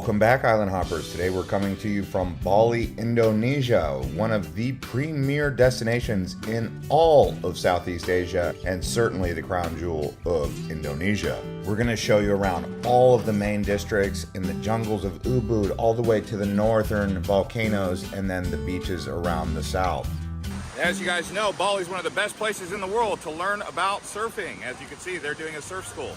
Welcome back, Island Hoppers. Today we're coming to you from Bali, Indonesia, one of the premier destinations in all of Southeast Asia and certainly the crown jewel of Indonesia. We're going to show you around all of the main districts in the jungles of Ubud, all the way to the northern volcanoes and then the beaches around the south. As you guys know, Bali is one of the best places in the world to learn about surfing. As you can see, they're doing a surf school.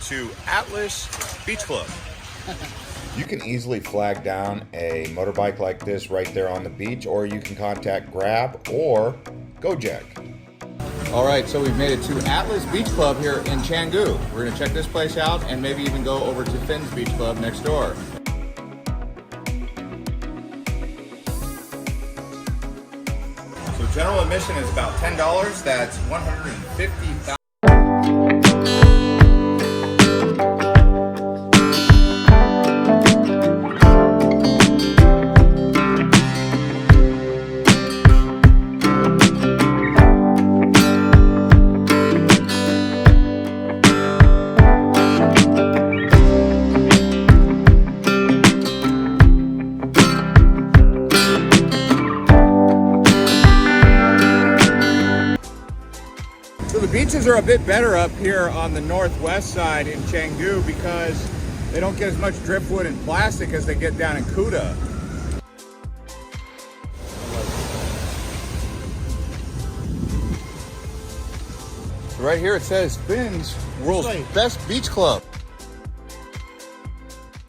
To Atlas Beach Club. You can easily flag down a motorbike like this right there on the beach, or you can contact Grab or Gojek. All right, so we've made it to Atlas Beach Club here in Canggu. We're going to check this place out and maybe even go over to Finn's Beach Club next door. So general admission is about $10. That's $150,000. So the beaches are a bit better up here on the northwest side in Canggu because they don't get as much driftwood and plastic as they get down in Kuta. So right here it says Finn's World's Best Beach Club.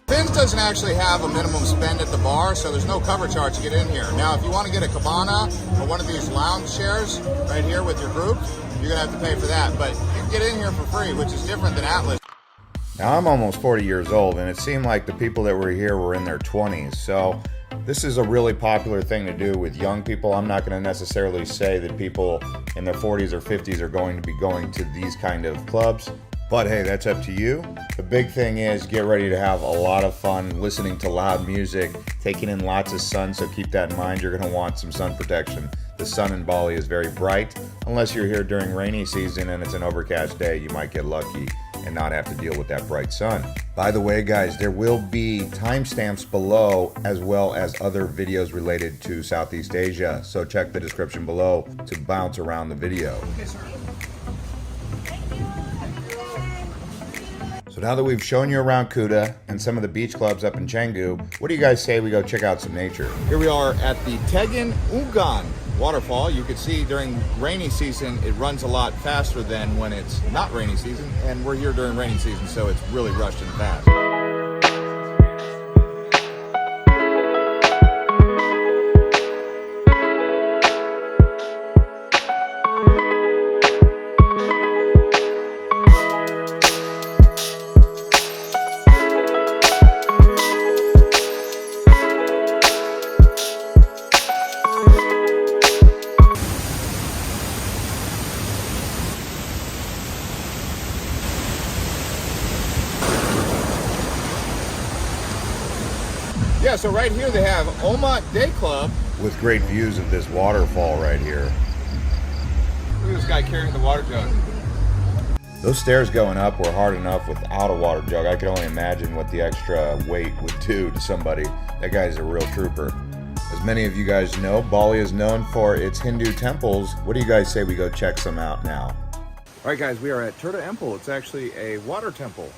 Finn's doesn't actually have a minimum spend at the bar, so there's no cover charge to get in here. Now, if you want to get a cabana or one of these lounge chairs right here with your group, you're gonna have to pay for that, but you can get in here for free, which is different than Atlas. Now, I'm almost 40 years old, and it seemed like the people that were here were in their 20s, so this is a really popular thing to do with young people. I'm not going to necessarily say that people in their 40s or 50s are going to be going to these kind of clubs, but hey, that's up to you. The big thing is get ready to have a lot of fun listening to loud music, taking in lots of sun, so keep that in mind. You're going to want some sun protection. The sun in Bali is very bright. Unless you're here during rainy season and it's an overcast day, you might get lucky and not have to deal with that bright sun. By the way, guys, there will be timestamps below as well as other videos related to Southeast Asia, so check the description below to bounce around the video. So now that we've shown you around Kuta and some of the beach clubs up in Canggu, what do you guys say we go check out some nature? Here we are at the Tegan Ungan waterfall. You can see during rainy season it runs a lot faster than when it's not rainy season, and we're here during rainy season, so it's really rushed and fast. Yeah, so right here they have Omat Day Club. With great views of this waterfall right here. Look at this guy carrying the water jug. Those stairs going up were hard enough without a water jug. I could only imagine what the extra weight would do to somebody. That guy's a real trooper. As many of you guys know, Bali is known for its Hindu temples. What do you guys say we go check some out now? All right, guys, we are at Tirta Temple. It's actually a water temple.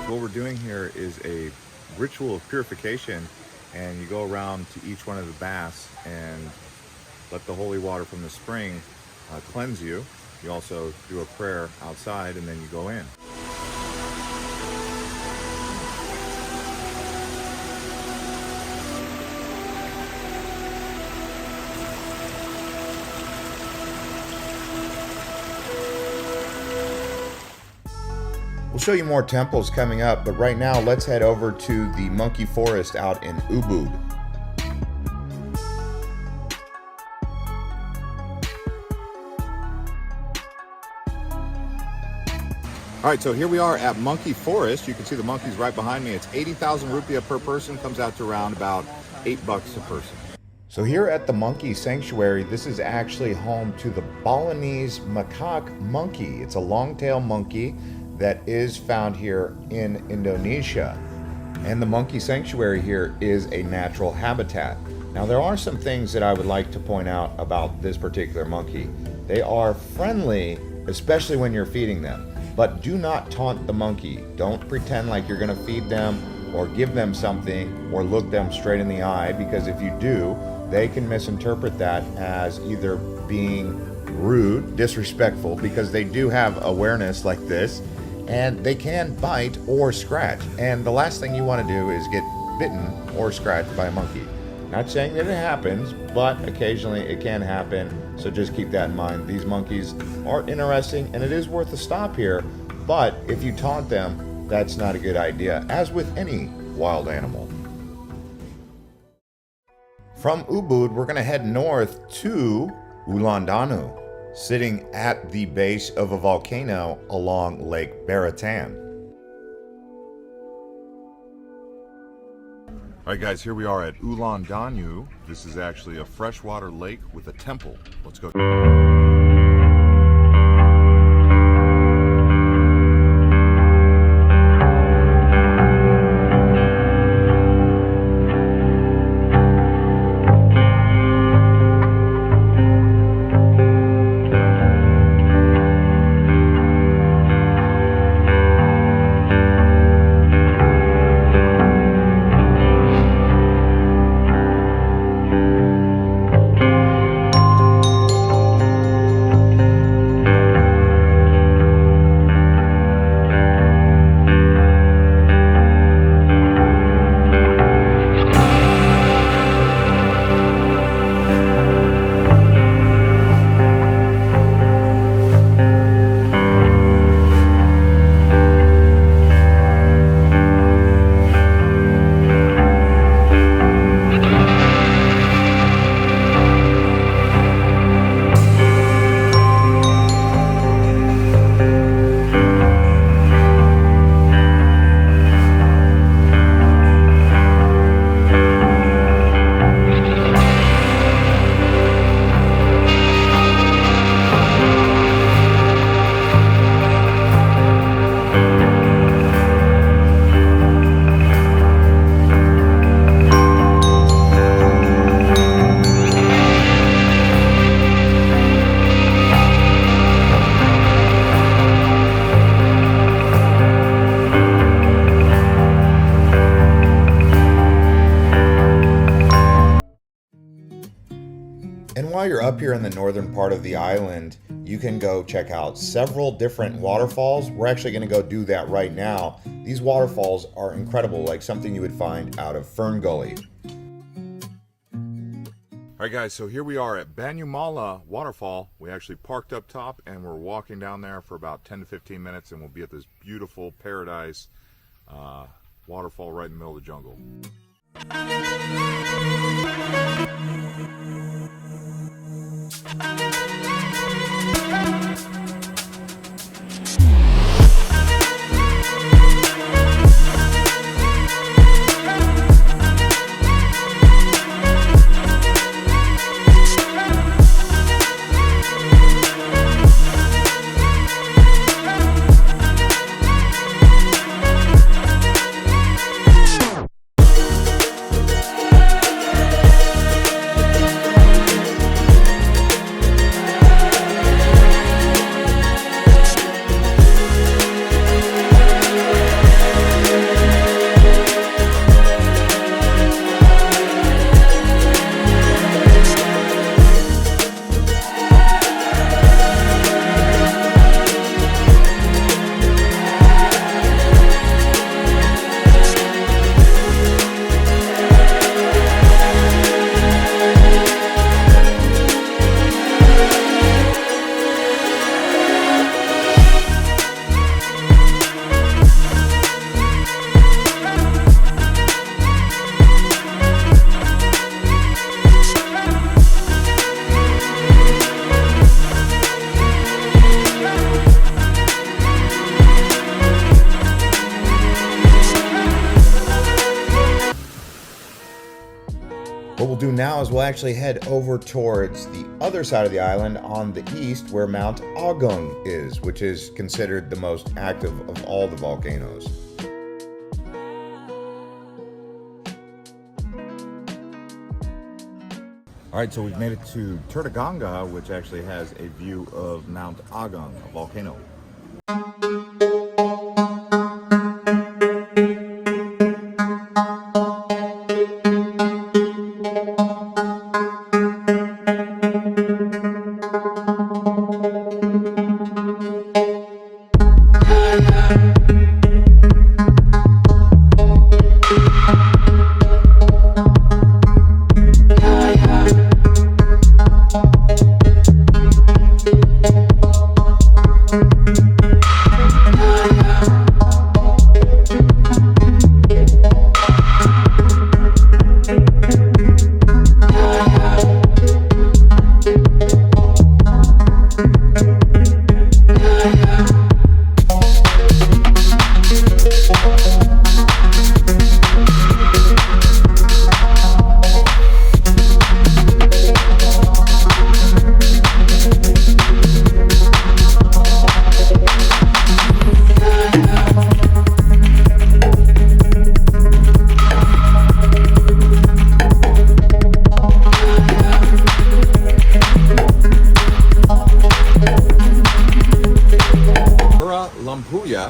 What we're doing here is a ritual of purification, and you go around to each one of the baths and let the holy water from the spring cleanse you. You also do a prayer outside, and then you go in. We'll show you more temples coming up, but right now let's head over to the monkey forest out in Ubud. All right, so here we are at Monkey Forest. You can see the monkeys right behind me. It's 80,000 rupiah per person, comes out to around about $8 a person. So here at the Monkey Sanctuary, this is actually home to the Balinese macaque monkey. It's a long-tail monkey that is found here in Indonesia. And the Monkey Sanctuary here is a natural habitat. Now there are some things that I would like to point out about this particular monkey. They are friendly, especially when you're feeding them. But do not taunt the monkey. Don't pretend like you're gonna feed them or give them something or look them straight in the eye, because if you do, they can misinterpret that as either being rude, disrespectful, because they do have awareness like this, and they can bite or scratch. And the last thing you wanna do is get bitten or scratched by a monkey. Not saying that it happens, but occasionally it can happen, so just keep that in mind. These monkeys are interesting, and it is worth a stop here, but if you taunt them, that's not a good idea, as with any wild animal. From Ubud, we're gonna head north to Uluwatu, sitting at the base of a volcano along Lake Baratan. All right, guys, here we are at Uluwatu. This is actually a freshwater lake with a temple. Let's go. And while you're up here in the northern part of the island, you can go check out several different waterfalls. We're actually going to go do that right now. These waterfalls are incredible, like something you would find out of Fern Gully. All right, guys, so here we are at Banyumala Waterfall. We actually parked up top and we're walking down there for about 10 to 15 minutes, and we'll be at this beautiful paradise waterfall right in the middle of the jungle. do now is we'll actually head over towards the other side of the island on the east where Mount Agung is, which is considered the most active of all the volcanoes. All right, so we've made it to Turtaganga, which actually has a view of Mount Agung, a volcano.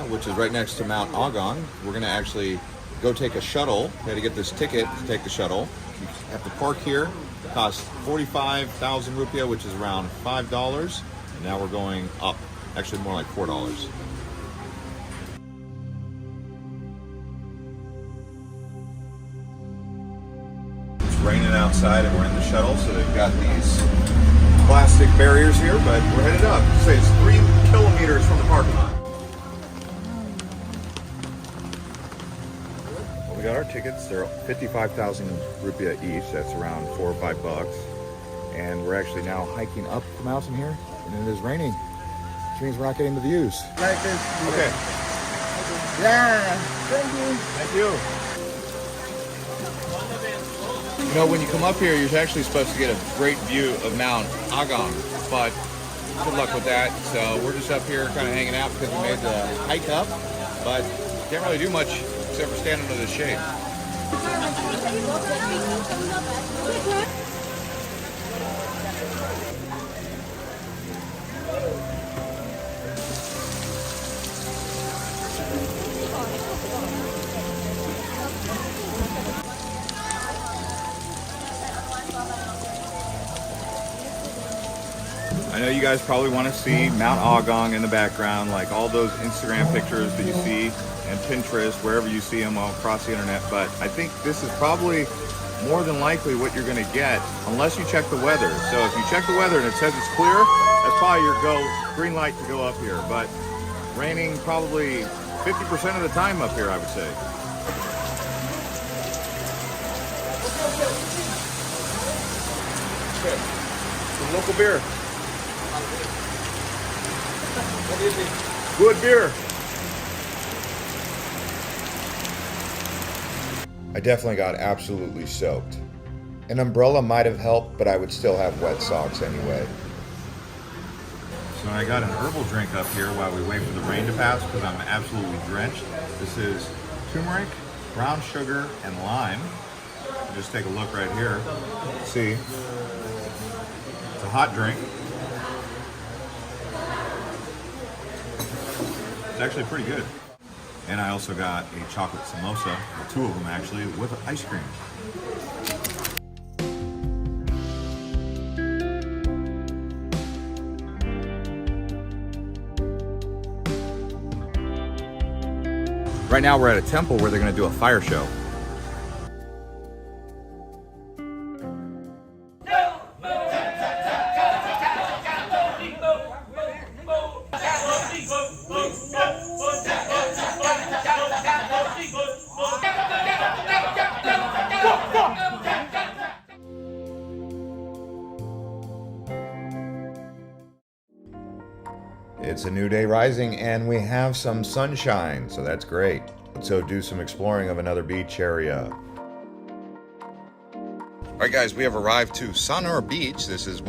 Which is right next to Mount Agung. We're gonna actually go take a shuttle. We had to get this ticket to take the shuttle. You have to park here. It costs 45,000 rupiah, which is around $5. And now we're going up, actually more like $4. It's raining outside and we're in the shuttle, so they've got these plastic barriers here, but we're headed up. Say it's 3 kilometers from the parking lot. We got our tickets. They're 55,000 rupiah each. That's around $4 or $5. And we're actually now hiking up the mountain here, and it is raining, which means we're not getting the views. Like this. Okay. Yeah. Thank you. Thank you. You know, when you come up here, you're actually supposed to get a great view of Mount Agung, but good luck with that. So we're just up here kind of hanging out because we made the hike up, but can't really do much except for stand under the shade. I know you guys probably want to see Mount Agung in the background, like all those Instagram pictures that you see and Pinterest, wherever you see them all across the internet, but I think this is probably more than likely what you're going to get unless you check the weather. So if you check the weather and it says it's clear, that's probably your green light to go up here, but raining probably 50% of the time up here, I would say. Okay. Some local beer. What do you think? Good beer. I definitely got absolutely soaked. An umbrella might have helped, but I would still have wet socks anyway. So I got an herbal drink up here while we wait for the rain to pass because I'm absolutely drenched. This is turmeric, brown sugar, and lime. Just take a look right here. See, it's a hot drink. It's actually pretty good. And I also got a chocolate samosa, or 2 of them actually, with ice cream. Right now we're at a temple where they're going to do a fire show. It's a new day rising and we have some sunshine, so that's great. Let's go do some exploring of another beach area. All right, guys, we have arrived to Sanur Beach. This is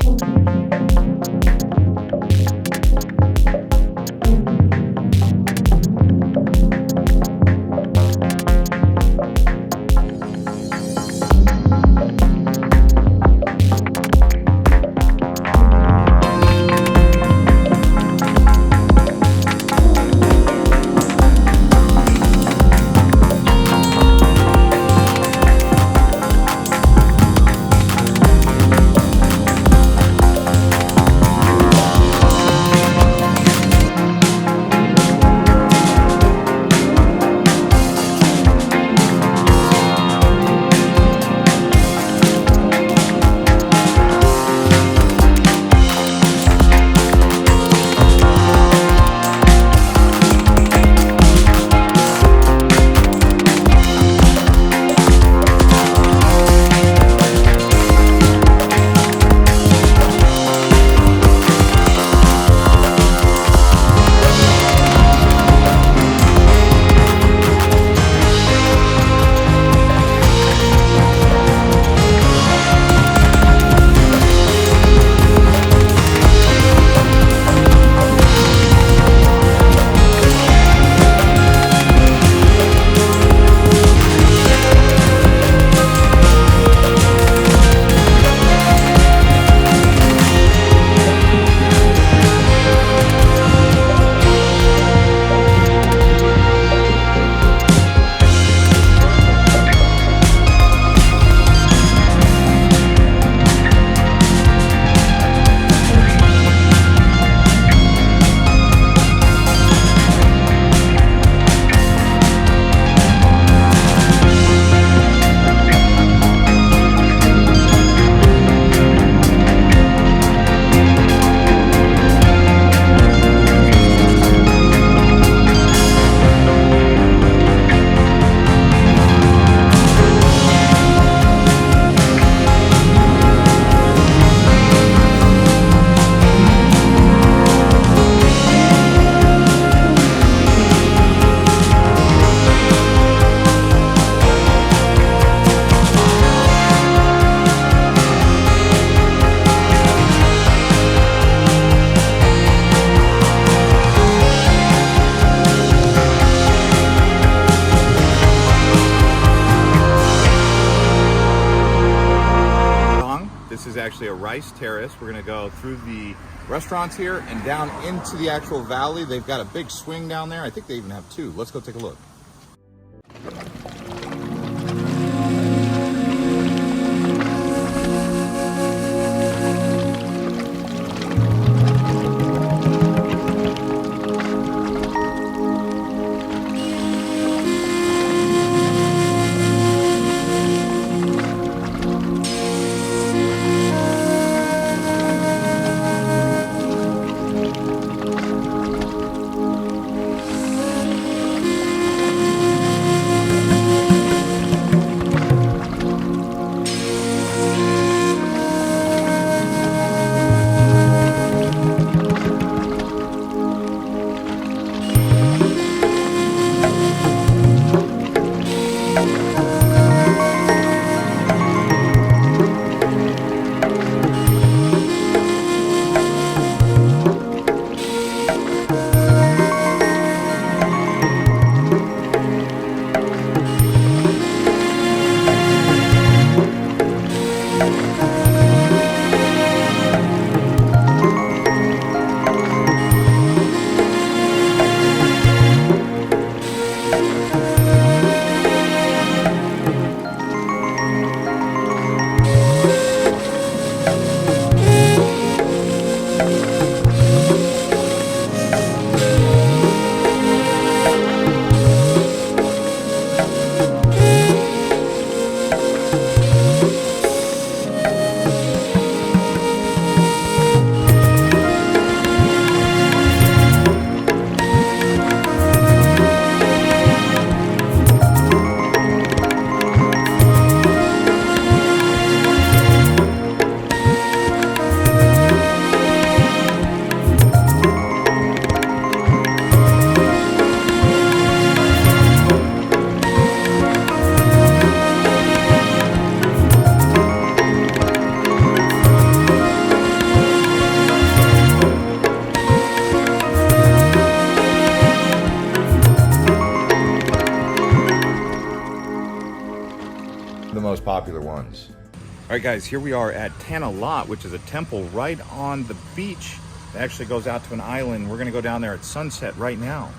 actually a rice terrace. We're gonna go through the restaurants here and down into the actual valley. They've got a big swing down there. I think they even have two. Let's go take a look. the most popular ones. All right, guys, here we are at Tanah Lot, which is a temple right on the beach. It actually goes out to an island. We're going to go down there at sunset right now.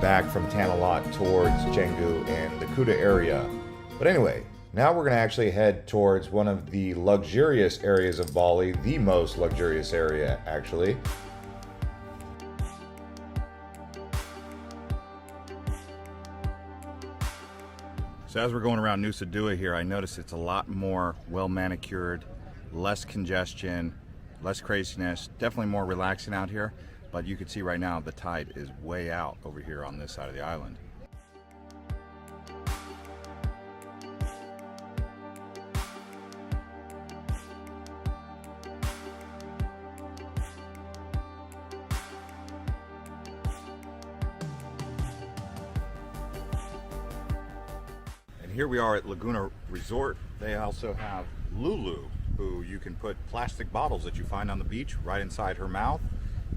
Back from Tanah Lot towards Canggu and the Kuta area. But anyway, now we're going to actually head towards one of the luxurious areas of Bali, the most luxurious area actually. So as we're going around Nusa Dua here, I notice it's a lot more well manicured, less congestion, less craziness, definitely more relaxing out here. But you can see right now the tide is way out over here on this side of the island. And here we are at Laguna Resort. They also have Lulu, who you can put plastic bottles that you find on the beach right inside her mouth.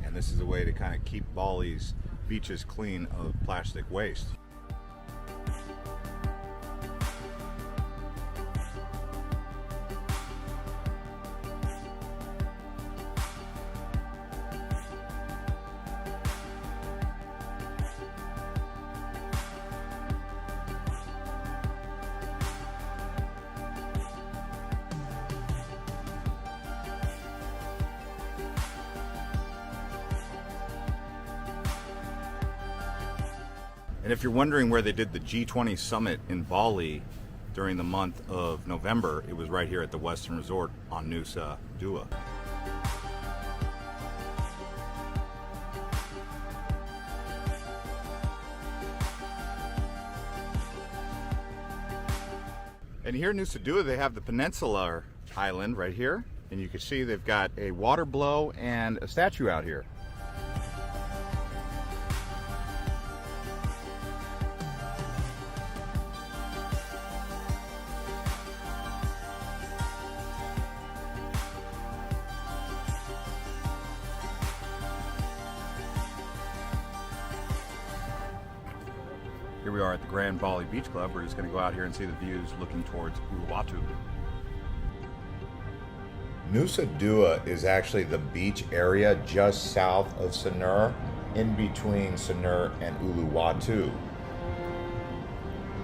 And this is a way to kind of keep Bali's beaches clean of plastic waste. And if you're wondering where they did the G20 summit in Bali during the month of November, it was right here at the Western Resort on Nusa Dua. And here in Nusa Dua, they have the Peninsular Island right here. And you can see they've got a water blow and a statue out here. Here we are at the Grand Bali Beach Club. We're just going to go out here and see the views looking towards Uluwatu. Nusa Dua is actually the beach area just south of Sanur, in between Sanur and Uluwatu.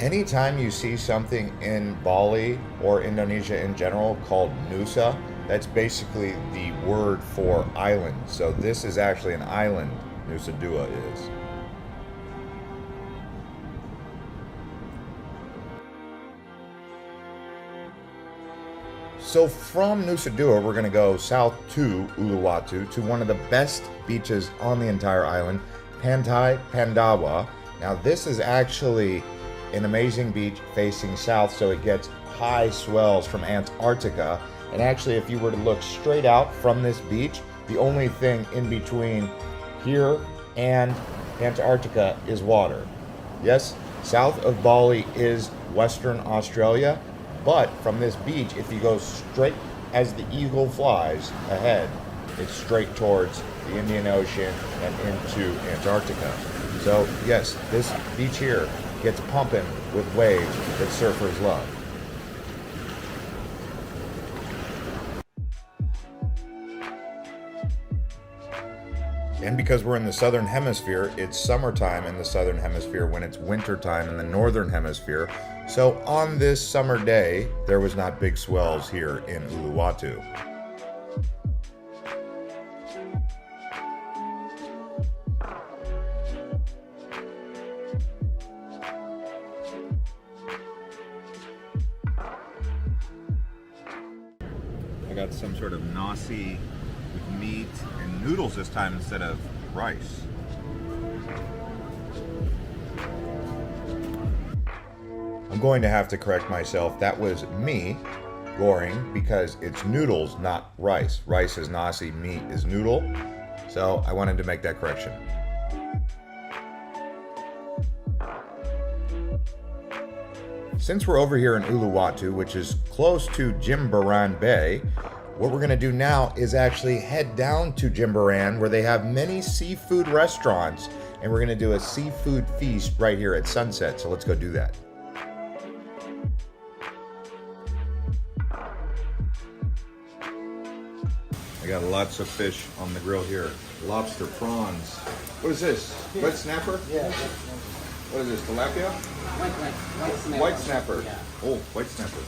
Anytime you see something in Bali or Indonesia in general called Nusa, That's basically the word for island. So this is actually an island, Nusa Dua is. So from Nusa Dua, we're going to go south to Uluwatu, to one of the best beaches on the entire island, Pantai Pandawa. Now this is actually an amazing beach facing south, so it gets high swells from Antarctica. And actually, if you were to look straight out from this beach, the only thing in between here and Antarctica is water. Yes, south of Bali is Western Australia, but from this beach, if you go straight as the eagle flies ahead, it's straight towards the Indian Ocean and into Antarctica. So yes, this beach here gets pumping with waves that surfers love. And because we're in the southern hemisphere, it's summertime in the southern hemisphere when it's wintertime in the northern hemisphere. So on this summer day, there was not big swells here in Uluwatu. I got some sort of nasi with meat and noodles this time instead of rice. I'm going to have to correct myself. That was me, Goring, because it's noodles, not rice. Rice is nasi, meat is noodle. So I wanted to make that correction. Since we're over here in Uluwatu, which is close to Jimbaran Bay, what we're going to do now is actually head down to Jimbaran, where they have many seafood restaurants, and we're going to do a seafood feast right here at sunset. So let's go do that. I got lots of fish on the grill here. Lobster, prawns. What is this? Red snapper? Yeah. What is this, tilapia? White snapper. White snapper. Yeah. Oh, white snapper.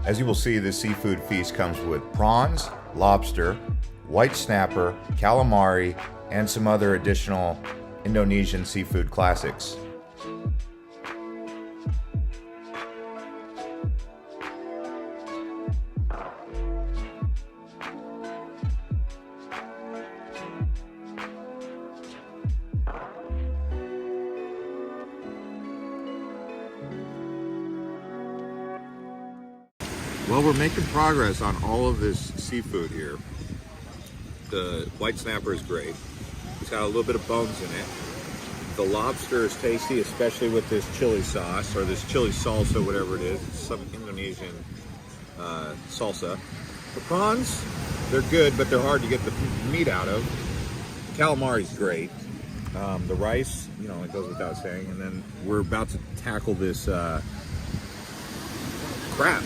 As you will see, this seafood feast comes with prawns, lobster, white snapper, calamari, and some other additional Indonesian seafood classics. Well, we're making progress on all of this seafood here. The white snapper is great. It's got a little bit of bones in it. The lobster is tasty, especially with this chili sauce, or this chili salsa, whatever it is. It's some Indonesian salsa. The prawns, they're good, but they're hard to get the meat out of. The calamari is great. The rice, you know, it goes without saying. And then we're about to tackle this crab.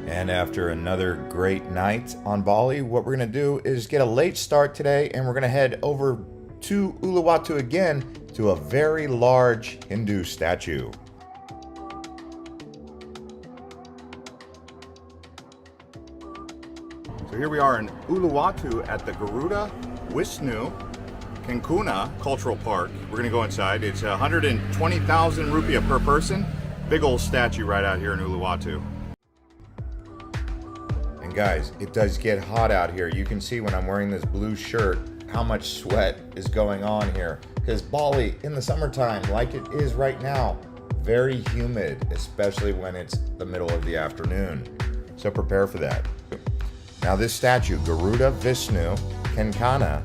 And after another great night on Bali, what we're going to do is get a late start today, and we're going to head over to Uluwatu again to a very large Hindu statue. So here we are in Uluwatu at the Garuda Wisnu Kencuna Cultural Park. We're going to go inside. It's 120,000 rupiah per person. Big old statue right out here in Uluwatu. And guys, it does get hot out here. You can see when I'm wearing this blue shirt how much sweat is going on here. Because Bali, in the summertime, like it is right now, very humid, especially when it's the middle of the afternoon. So prepare for that. Now this statue, Garuda Wisnu Kencana,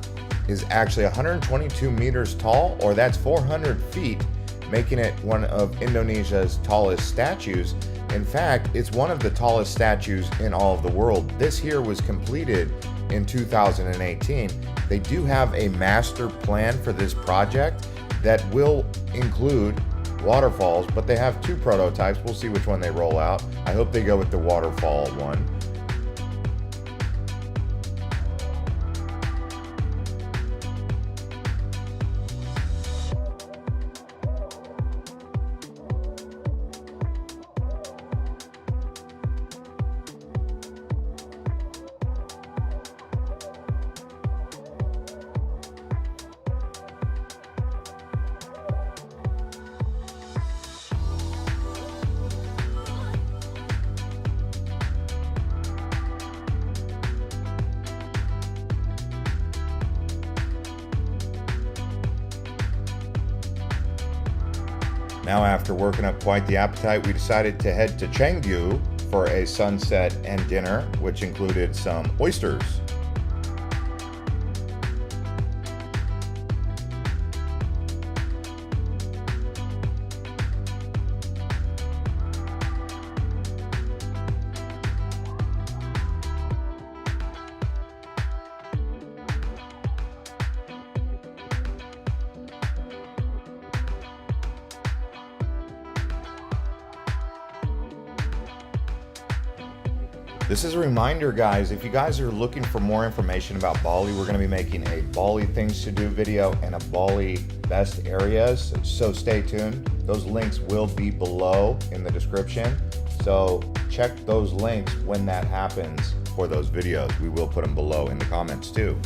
is actually 122 meters tall, or that's 400 feet, making it one of Indonesia's tallest statues. In fact, it's one of the tallest statues in all of the world. This here was completed in 2018. They do have a master plan for this project that will include waterfalls, but they have 2 prototypes. We'll see which one they roll out. I hope they go with the waterfall one. Now, after working up quite the appetite, we decided to head to Canggu for a sunset and dinner, which included some oysters. This is a reminder, guys, if you guys are looking for more information about Bali, we're going to be making a Bali things to do video and a Bali best areas, so stay tuned. Those links will be below in the description, so check those links when that happens for those videos. We will put them below in the comments too.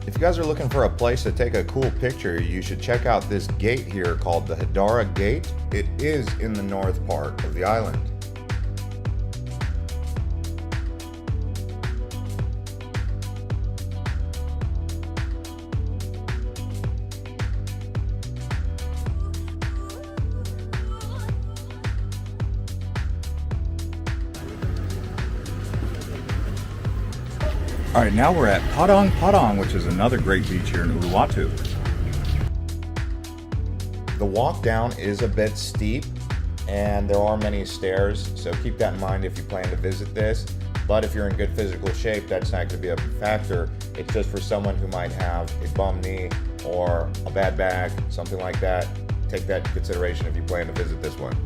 If you guys are looking for a place to take a cool picture, you should check out this gate here called the Hidara Gate. It is in the north part of the island. All right, now we're at Padang Padang, which is another great beach here in Uluwatu. The walk down is a bit steep and there are many stairs, so keep that in mind if you plan to visit this. But if you're in good physical shape, that's not going to be a factor. It's just for someone who might have a bum knee or a bad back, something like that. Take that into consideration if you plan to visit this one.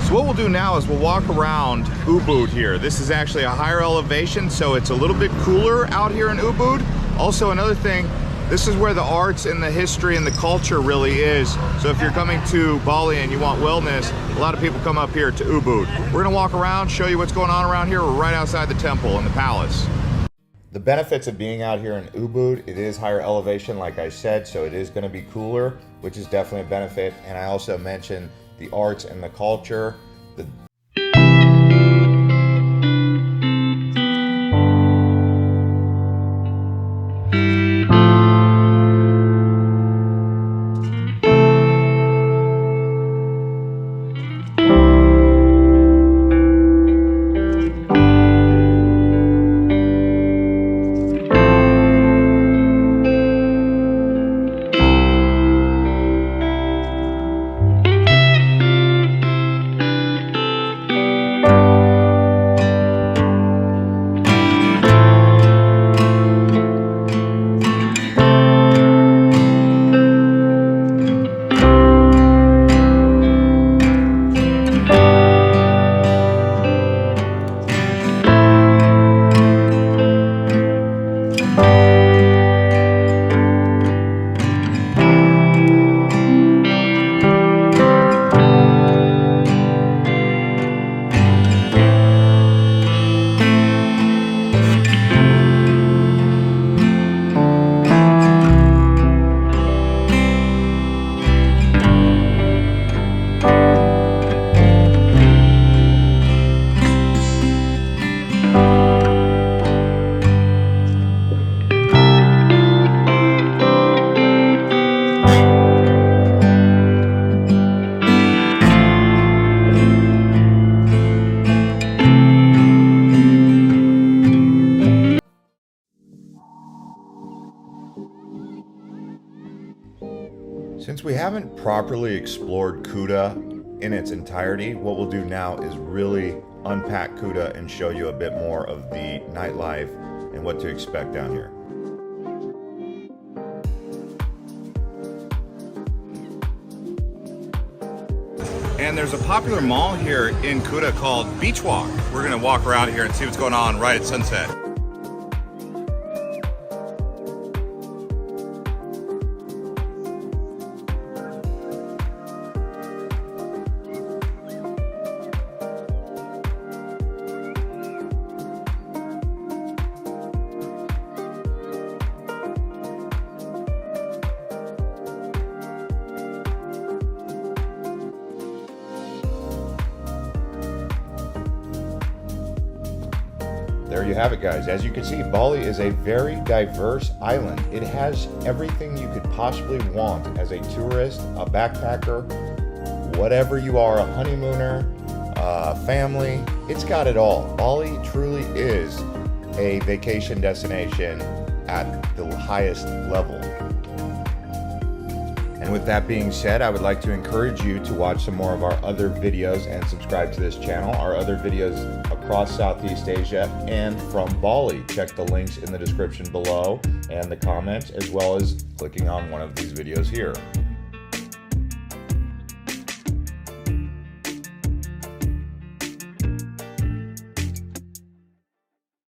So what we'll do now is we'll walk around Ubud here. This is actually a higher elevation, so it's a little bit cooler out here in Ubud. Also, another thing, this is where the arts and the history and the culture really is. So if you're coming to Bali and you want wellness, a lot of people come up here to Ubud. We're gonna walk around, show you what's going on around here. We're right outside the temple and the palace. The benefits of being out here in Ubud, it is higher elevation, like I said, so it is going to be cooler, which is definitely a benefit. And I also mentioned the arts and the culture. properly explored Kuta in its entirety. What we'll do now is really unpack Kuta and show you a bit more of the nightlife and what to expect down here. And there's a popular mall here in Kuta called Beach Walk. We're gonna walk around here and see what's going on right at sunset. There you have it, guys. As you can see, Bali is a very diverse island. It has everything you could possibly want as a tourist, a backpacker, whatever you are, a honeymooner, family. It's got it all. Bali truly is a vacation destination at the highest level. And with that being said, I would like to encourage you to watch some more of our other videos and subscribe to this channel. Our other videos across Southeast Asia and from Bali. Check the links in the description below and the comments, as well as clicking on one of these videos here.